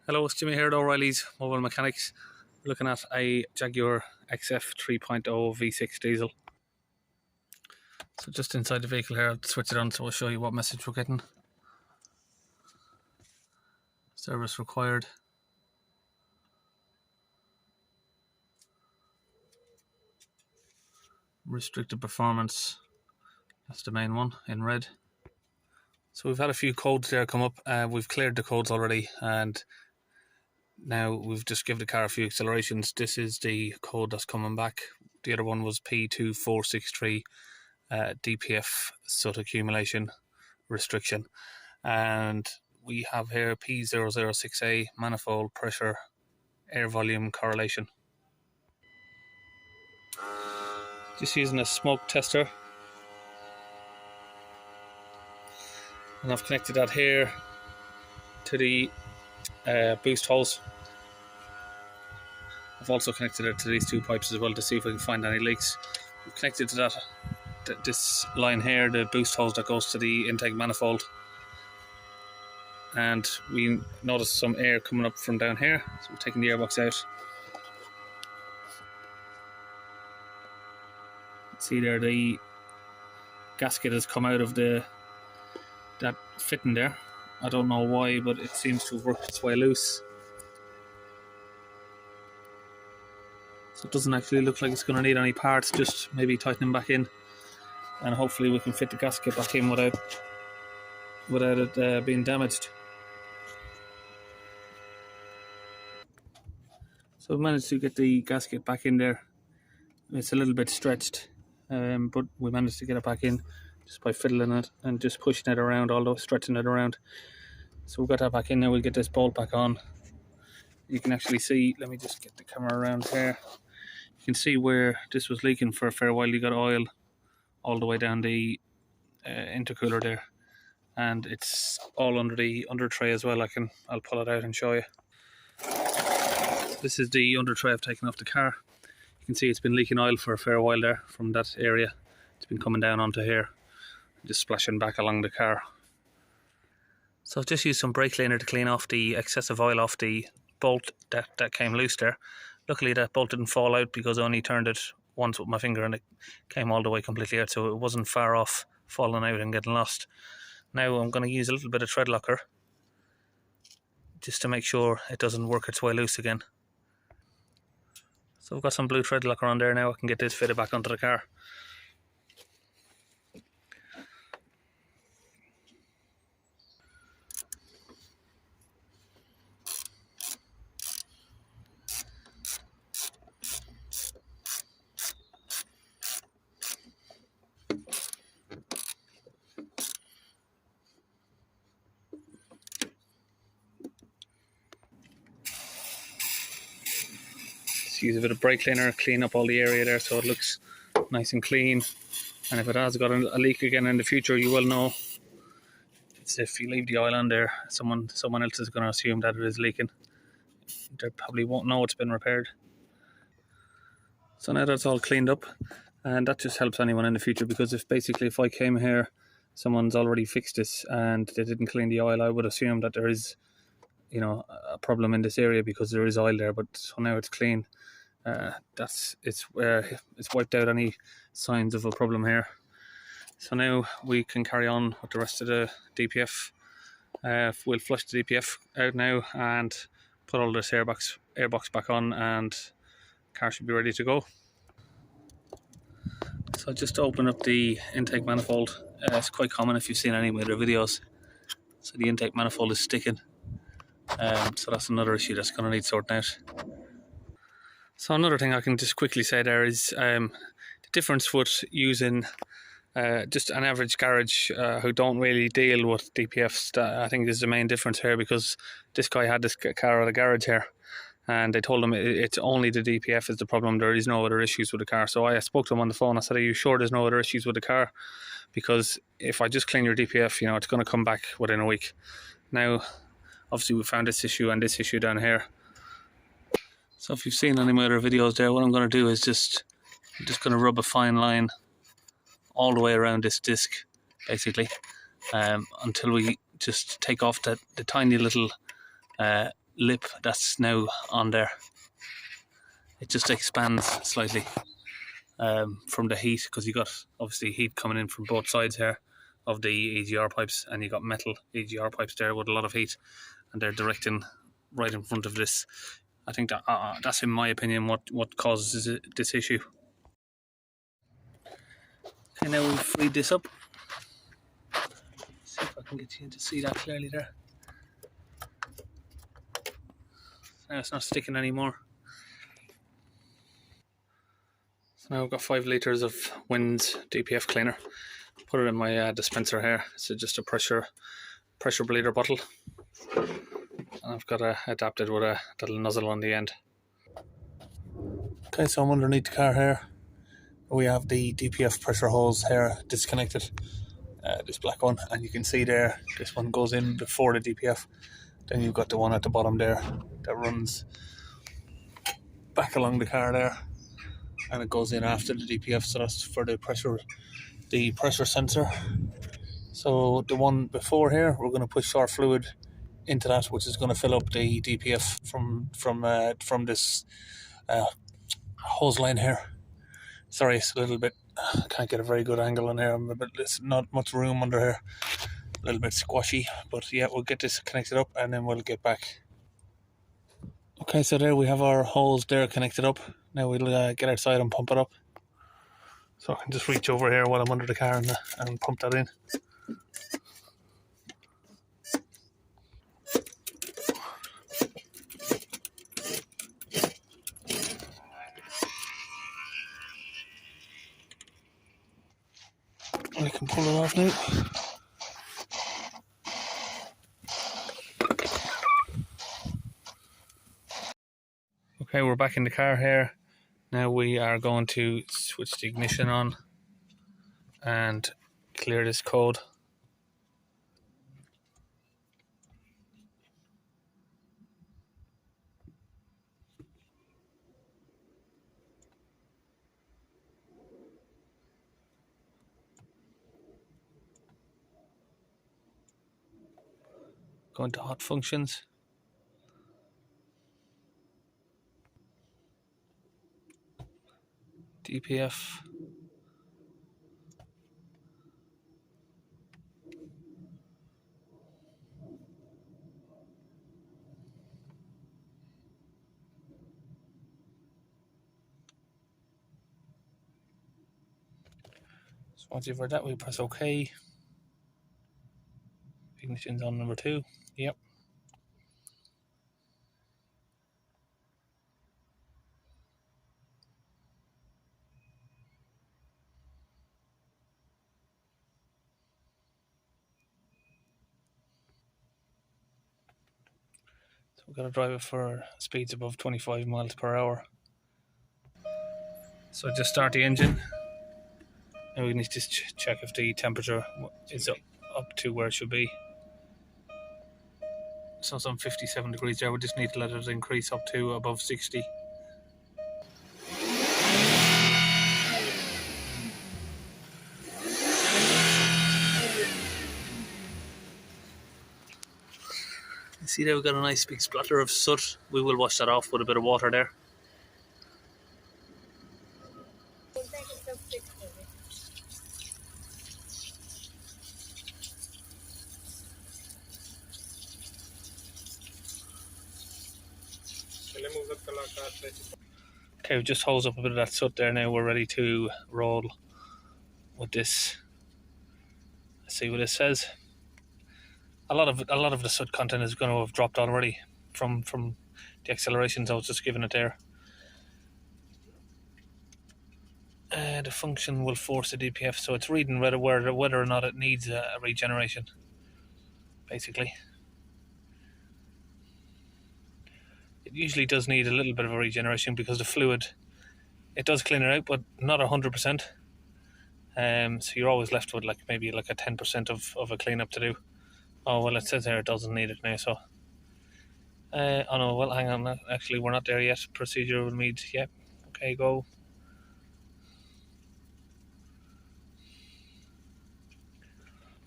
Hello, it's Jimmy here at O'Reilly's Mobile Mechanics. We're looking at a Jaguar XF 3.0 V6 diesel. So just inside the vehicle here, I'll switch it on so I'll show you what message we're getting. Service required. Restricted performance. That's the main one in red. So we've had a few codes there come up. We've cleared the codes already, and now we've just given the car a few accelerations. This is the code that's coming back. The other one was P2463, DPF sort accumulation restriction. And we have here P006A, manifold pressure air volume correlation. Just using a smoke tester. And I've connected that here to the boost hose. I've also connected it to these two pipes as well to see if we can find any leaks. We've connected to that this line here, the boost hose that goes to the intake manifold. And we noticed some air coming up from down here, so we're taking the airbox out. See there, the gasket has come out of that fitting there. I don't know why, but it seems to have worked its way loose. So it doesn't actually look like it's going to need any parts, just maybe tightening back in. And hopefully we can fit the gasket back in without it being damaged. So we managed to get the gasket back in there. It's a little bit stretched, but we managed to get it back in just by fiddling it and just pushing it around, although stretching it around. So we've got that back in now. We'll get this bolt back on. You can actually see, let me just get the camera around here. You can see where this was leaking for a fair while. You got oil all the way down the intercooler there, and it's all under the under tray as well. I'll pull it out and show you. This is the under tray I've taken off the car. You can see it's been leaking oil for a fair while there from that area. It's been coming down onto here, just splashing back along the car. So I've just used some brake cleaner to clean off the excessive oil off the bolt that came loose there. Luckily that bolt didn't fall out because I only turned it once with my finger and it came all the way completely out, so it wasn't far off falling out and getting lost. Now I'm going to use a little bit of thread locker just to make sure it doesn't work its way loose again. So I've got some blue thread locker on there now. I can get this fitted back onto the car. Use a bit of brake cleaner, clean up all the area there so it looks nice and clean. And if it has got a leak again in the future, you will know. It's if you leave the oil on there, someone else is going to assume that it is leaking. They probably won't know it's been repaired. So now that's all cleaned up, and that just helps anyone in the future, because if I came here, someone's already fixed this and they didn't clean the oil, I would assume that there is, you know, a problem in this area because there is oil there. But so now it's clean. It's wiped out any signs of a problem here. So now we can carry on with the rest of the DPF. We'll flush the DPF out now and put all this airbox back on, and the car should be ready to go. So just open up the intake manifold. It's quite common if you've seen any of their videos. So the intake manifold is sticking. So that's another issue that's going to need sorting out. So another thing I can just quickly say there is the difference with using just an average garage who don't really deal with DPFs. I think is the main difference here, because this guy had this car at a garage here, and they told him it's only the DPF is the problem. There is no other issues with the car. So I spoke to him on the phone. I said, "Are you sure there's no other issues with the car? Because if I just clean your DPF, you know, it's going to come back within a week." Now, obviously, we found this issue and this issue down here. So if you've seen any of my other videos there, what I'm going to do is I'm just going to rub a fine line all the way around this disc basically, until we just take off the tiny little lip that's now on there. It just expands slightly from the heat, because you got obviously heat coming in from both sides here of the EGR pipes, and you got metal EGR pipes there with a lot of heat, and they're directing right in front of this. I think that that's, in my opinion, what causes this issue. Okay, now we've freed this up. See if I can get you to see that clearly there. Now it's not sticking anymore. So now I've got 5 litres of Winds DPF cleaner. Put it in my dispenser here. It's just a pressure bleeder bottle, and I've got adapted with a little nozzle on the end. Okay, so I'm underneath the car here. We have the DPF pressure hose here disconnected, this black one, and you can see there this one goes in before the DPF. Then you've got the one at the bottom there that runs back along the car there, and it goes in after the DPF, so that's for the pressure sensor. So the one before here, we're going to push our fluid into that, which is going to fill up the DPF from this hose line here. Sorry, it's a little bit, I can't get a very good angle on here, but there's not much room under here, a little bit squashy, but yeah, we'll get this connected up and then we'll get back. Okay, so there we have our hose there connected up. Now we'll get outside and pump it up. So I can just reach over here while I'm under the car and pump that in. I can pull it off now. Okay, we're back in the car here. Now we are going to switch the ignition on and clear this code. Go into hot functions. DPF. So once you've read that, we press OK. Ignition's on number 2. Yep. So we've got to drive it for speeds above 25 miles per hour. So just start the engine. Now we need to check if the temperature is up to where it should be. So it's on 57 degrees there. We just need to let it increase up to above 60. See there, we've got a nice big splatter of soot. We will wash that off with a bit of water there. Okay, we've just hosed up a bit of that soot there. Now we're ready to roll with this. Let's see what it says. A lot of the soot content is going to have dropped already from the accelerations I was just giving it there. The function will force the DPF, so it's reading whether or not it needs a regeneration, basically. It usually does need a little bit of a regeneration because the fluid, it does clean it out, but not 100%. So you're always left with maybe a 10% of a cleanup to do. Oh well, it says there it doesn't need it now, so oh no, well hang on, actually we're not there yet. Procedure will need, yep, okay, go.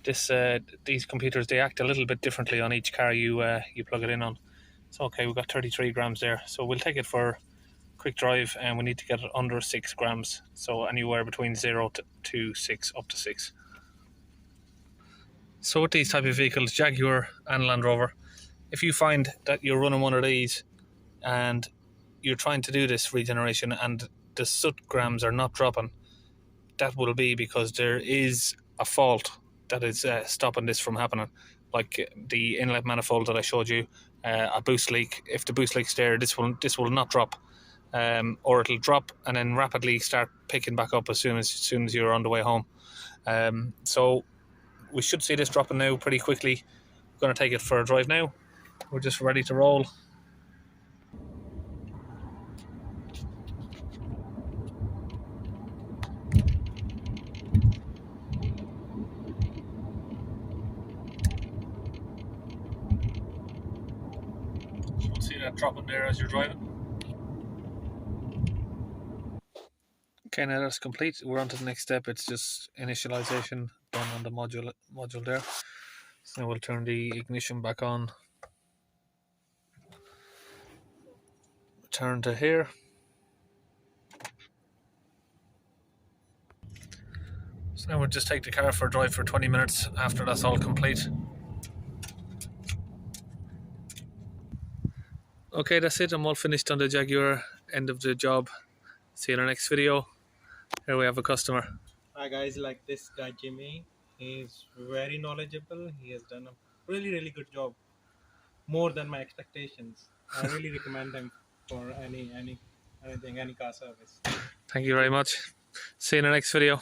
these computers, they act a little bit differently on each car you plug it in on. So okay, we've got 33 grams there. So we'll take it for quick drive, and we need to get it under 6 grams. So anywhere between 0 to 6, up to 6. So with these type of vehicles, Jaguar and Land Rover, if you find that you're running one of these and you're trying to do this regeneration and the soot grams are not dropping, that will be because there is a fault that is stopping this from happening. Like the inlet manifold that I showed you, a boost leak. If the boost leak's there, this will not drop, or it'll drop and then rapidly start picking back up as soon as you're on the way home. So we should see this dropping now pretty quickly. We're going to take it for a drive now. We're just ready to roll. You'll see that dropping there as you're driving. Okay, now that's complete. We're on to the next step. It's just initialization done on the module there. So now we'll turn the ignition back on. Turn to here. So now we'll just take the car for a drive for 20 minutes after that's all complete. Okay, that's it. I'm all finished on the Jaguar. End of the job. See you in the next video. Here we have a customer. Hi guys, like this guy Jimmy, he's very knowledgeable. He has done a really good job, more than my expectations. I really recommend him for anything, any car service. Thank you very much. See you in the next video.